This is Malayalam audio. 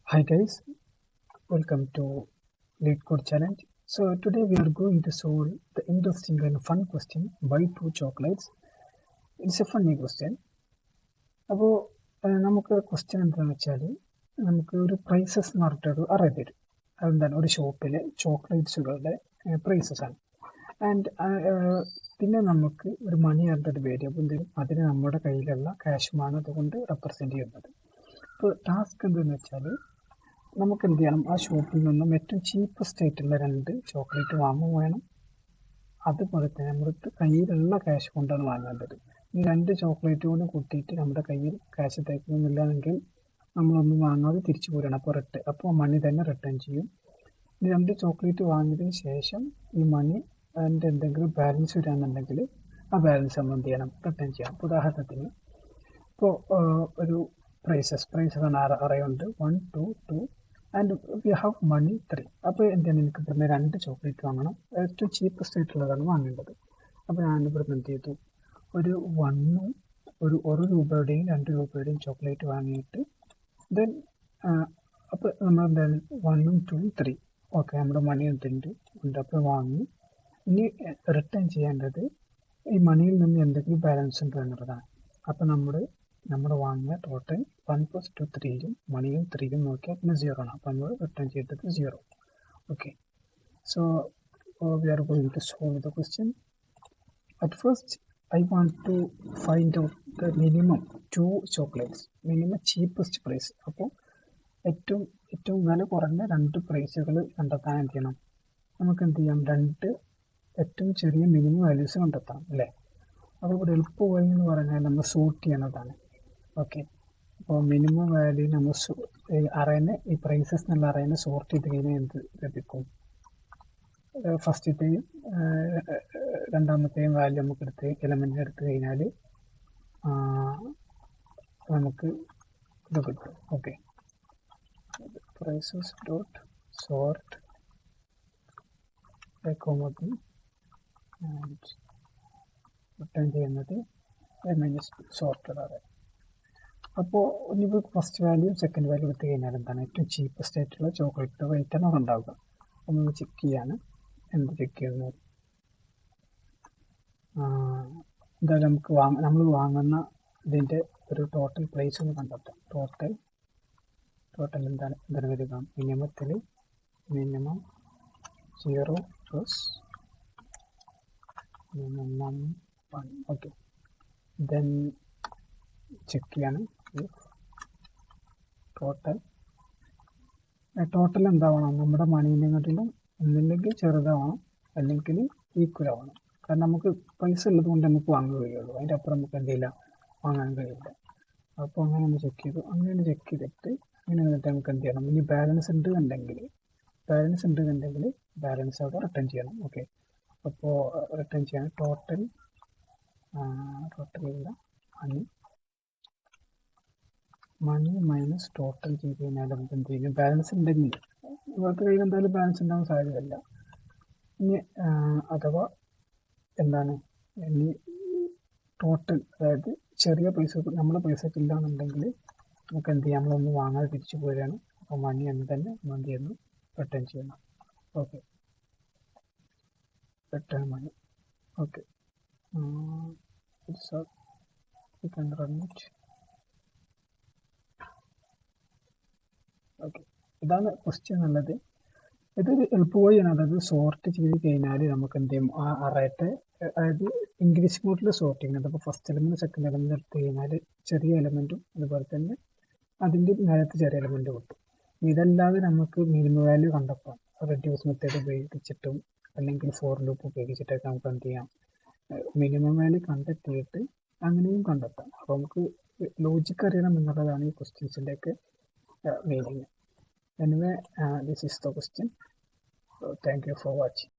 Hi guys, welcome to Lead Code Challenge. So today we are going to solve the interesting and fun question, buy two chocolates. It's a funny question. അപ്പോൾ നമുക്ക് ക്വസ്റ്റ്യൻ എന്താണെന്ന് വെച്ചാൽ നമുക്ക് ഒരു പ്രൈസസ് എന്ന് പറഞ്ഞിട്ടൊരു അറേ തരും. അതെന്താണ് ഒരു ഷോപ്പിലെ ചോക്ലേറ്റ്സുകളുടെ പ്രൈസസ് ആണ്. ആൻഡ് പിന്നെ നമുക്ക് ഒരു മണി പറഞ്ഞിട്ടൊരു വേരിയബിൾ തരും. അതിന് നമ്മുടെ കയ്യിലുള്ള ക്യാഷുമാണ് അതുകൊണ്ട് റെപ്രസെൻറ്റ് ചെയ്യുന്നത്. അപ്പോൾ ടാസ്ക് എന്താണെന്ന് വെച്ചാൽ നമുക്ക് എന്ത് ചെയ്യണം, ആ ഷോപ്പിൽ നിന്നും ഏറ്റവും ചീപ്പസ്റ്റ് ആയിട്ടുള്ള 2 ചോക്ലേറ്റ് വാങ്ങുക വേണം. അതുപോലെ തന്നെ നമ്മുടെ കയ്യിലുള്ള ക്യാഷ് കൊണ്ടാണ് വാങ്ങേണ്ടത്. ഈ 2 ചോക്ലേറ്റ് കൊണ്ട് കൂട്ടിയിട്ട് നമ്മുടെ കയ്യിൽ ക്യാഷ് തയ്ക്കുന്നില്ലെങ്കിൽ നമ്മളൊന്നും വാങ്ങാതെ തിരിച്ചു പോരണം. അപ്പോൾ മണി തന്നെ റിട്ടേൺ ചെയ്യും. ഈ 2 ചോക്ലേറ്റ് വാങ്ങിയതിന് ശേഷം ഈ മണി അതിൻ്റെ എന്തെങ്കിലും ബാലൻസ് വരാന്നുണ്ടെങ്കിൽ ആ ബാലൻസ് നമ്മൾ എന്ത് ചെയ്യണം, റിട്ടേൺ ചെയ്യണം. ഉദാഹരണത്തിന് ഇപ്പോൾ ഒരു പ്രൈസസ് ആണ് അറിയുന്നുണ്ട് 1, 2, 2 ആൻഡ് വി ഹാവ് മണി 3. അപ്പോൾ എന്താണ്, എനിക്ക് ഇവിടുന്ന് 2 ചോക്ലേറ്റ് വാങ്ങണം. ഏറ്റവും ചീപ്പസ്റ്റ് ആയിട്ടുള്ളതാണ് വാങ്ങേണ്ടത്. അപ്പോൾ ഞാൻ ഇവിടുന്ന് എന്ത് ചെയ്തു, ഒരു 1ഉം ഒരു രൂപയുടെയും 2 രൂപയുടെയും ചോക്ലേറ്റ് വാങ്ങിയിട്ട് ദെൻ അപ്പോൾ നമ്മൾ എന്താണ് 1ഉം 2ഉം 3 ഓക്കെ നമ്മുടെ മണി ഉണ്ട്. അപ്പോൾ വാങ്ങി ഇനി റിട്ടേൺ ചെയ്യേണ്ടത് ഈ മണിയിൽ നിന്ന് എന്തെങ്കിലും ബാലൻസ് ഉണ്ടോ എന്നുള്ളതാണ്. അപ്പോൾ നമ്മൾ വാങ്ങിയ ടോട്ടൽ 1 + 2 3യും മണിയും 3യും നോക്കിയാൽ പിന്നെ 0 ആണ്. അപ്പോൾ നമ്മൾ റിട്ടേൺ ചെയ്തത് 0. Okay, so we are going to solve the question. At first I want to find out the minimum 2 chocolates, minimum cheapest price. അപ്പോൾ ഏറ്റവും വില കുറഞ്ഞ 2 പ്രൈസുകൾ കണ്ടെത്താൻ എന്ത് ചെയ്യണം, നമുക്ക് എന്ത് ചെയ്യാം, 2 ഏറ്റവും ചെറിയ മിനിമം വാല്യൂസ് കണ്ടെത്താം അല്ലേ. അപ്പോൾ ഇവിടെ എളുപ്പമായി എന്ന് പറഞ്ഞാൽ നമ്മൾ സോർട്ട് ചെയ്യണതാണ്. ഓക്കെ, അപ്പോൾ മിനിമം വാല്യൂ നമ്മൾ അറേനെ ഈ പ്രൈസസ് എന്നുള്ള അറേനെ സോർട്ട് ചെയ്ത് കഴിഞ്ഞാൽ എന്ത് ലഭിക്കും, ഫസ്റ്റത്തെയും രണ്ടാമത്തെയും വാല്യൂ നമുക്ക് എലമെൻറ്റ് എടുത്തു കഴിഞ്ഞാൽ നമുക്ക് ഇത് കിട്ടും. ഓക്കെ, പ്രൈസസ് ഡോട്ട് സോർട്ട് കോമതി ആൻഡ് റിട്ടേൺ ചെയ്യുന്നത് സോർട്ടഡ് അറേ. അപ്പോൾ ഇനിയിപ്പോൾ ഫസ്റ്റ് വാല്യൂ സെക്കൻഡ് വാല്യൂ എടുത്തു കഴിഞ്ഞാൽ എന്താണ്, ഏറ്റവും ചീപ്പസ്റ്റ് ആയിട്ടുള്ള ചോക്ലേറ്റ് റേറ്റ് ആണ് ഉണ്ടാവുക. ഒന്ന് ചെക്ക് ചെയ്യാണ്, എന്ത് ചെക്ക് ചെയ്യുന്നത്, എന്തായാലും നമ്മൾ വാങ്ങുന്ന ഇതിൻ്റെ ഒരു ടോട്ടൽ പ്രൈസ് ഒന്ന് കണ്ടെത്താം. ടോട്ടൽ എന്താണ് വരിക, minimum 0 plus minimum 1. Okay, then check ചെയ്യാണ് ടോട്ടൽ എന്താവണം, നമ്മുടെ മണീനെക്കാട്ടിലും ഒന്നില്ലെങ്കിൽ ചെറുതാവണം അല്ലെങ്കിൽ ഈക്വൽ ആവണം. കാരണം നമുക്ക് പൈസ ഉള്ളത് കൊണ്ട് നമുക്ക് വാങ്ങാൻ കഴിയുള്ളൂ, അതിൻ്റെ അപ്പുറം നമുക്ക് എന്തെങ്കിലും വാങ്ങാൻ കഴിയില്ല. അപ്പോൾ അങ്ങനെ ഒന്ന് ചെക്ക് ചെയ്തു. അങ്ങനെ ചെക്ക് ചെയ്തിട്ട് അങ്ങനെ വന്നിട്ട് നമുക്ക് എന്ത് ചെയ്യണം, ഇനി ബാലൻസ് ഉണ്ടെന്നുണ്ടെങ്കിൽ ബാലൻസ് അവിടെ റിട്ടേൺ ചെയ്യണം. ഓക്കെ, അപ്പോൾ റിട്ടേൺ ചെയ്യണം ടോട്ടലില്ല മണി മൈനസ് ടോട്ടൽ ചെയ്ത് കഴിഞ്ഞാൽ നമുക്ക് എന്ത് ചെയ്യും, ബാലൻസ് ഉണ്ടെങ്കിൽ ഇവർക്ക് കയ്യിൽ എന്തായാലും ബാലൻസ് ഉണ്ടാകാൻ സാധ്യതയല്ല. ഇനി അഥവാ എന്താണ്, ഇനി ടോട്ടൽ അതായത് ചെറിയ പൈസ നമ്മുടെ പൈസക്ക് ഇല്ലാന്നുണ്ടെങ്കിൽ നമുക്ക് എന്ത് ചെയ്യാം, നമ്മളൊന്ന് വാങ്ങാതെ തിരിച്ചു പോരുകയാണ്. അപ്പോൾ മണി എന്ന് തന്നെ എന്ത് ചെയ്യുന്നു, റിട്ടേൺ ചെയ്യണം. Okay, return money. Okay, you can run it. Okay, ഇതാണ് ക്വസ്റ്റ്യൻ ഉള്ളത്. ഇതൊരു എളുപ്പവഴിയാണ്. അതായത് സോർട്ട് ചെയ്ത് കഴിഞ്ഞാൽ നമുക്ക് എന്ത് ചെയ്യും, ആ അറേറ്റ് അതായത് ഇംഗ്ലീഷ് മോഡിൽ സോർട്ട് ചെയ്യുന്നത്. അപ്പോൾ ഫസ്റ്റ് എലമെൻറ്റ് സെക്കൻഡ് എലമെൻറ്റ് എടുത്ത് കഴിഞ്ഞാൽ ചെറിയ എലമെൻറ്റും അതുപോലെ തന്നെ അതിൻ്റെ നേരത്തെ ചെറിയ എലമെൻറ്റ് കിട്ടും. ഇതല്ലാതെ നമുക്ക് മിനിമം വാല്യൂ കണ്ടെത്താം. റെഡ്യൂസ് മെത്തേഡ് ഉപയോഗിച്ചിട്ടും അല്ലെങ്കിൽ ഫോർ ലൂപ്പ് ഉപയോഗിച്ചിട്ടൊക്കെ നമുക്ക് എന്ത് ചെയ്യാം, മിനിമം വാല്യൂ കണ്ടെത്തിയിട്ട് അങ്ങനെയും കണ്ടെത്താം. അപ്പോൾ നമുക്ക് ലോജിക്ക് അറിയണം എന്നുള്ളതാണ് ഈ ക്വസ്റ്റ്യൻസിൻ്റെയൊക്കെ meaning. Anyway, this is the question. So thank you for watching.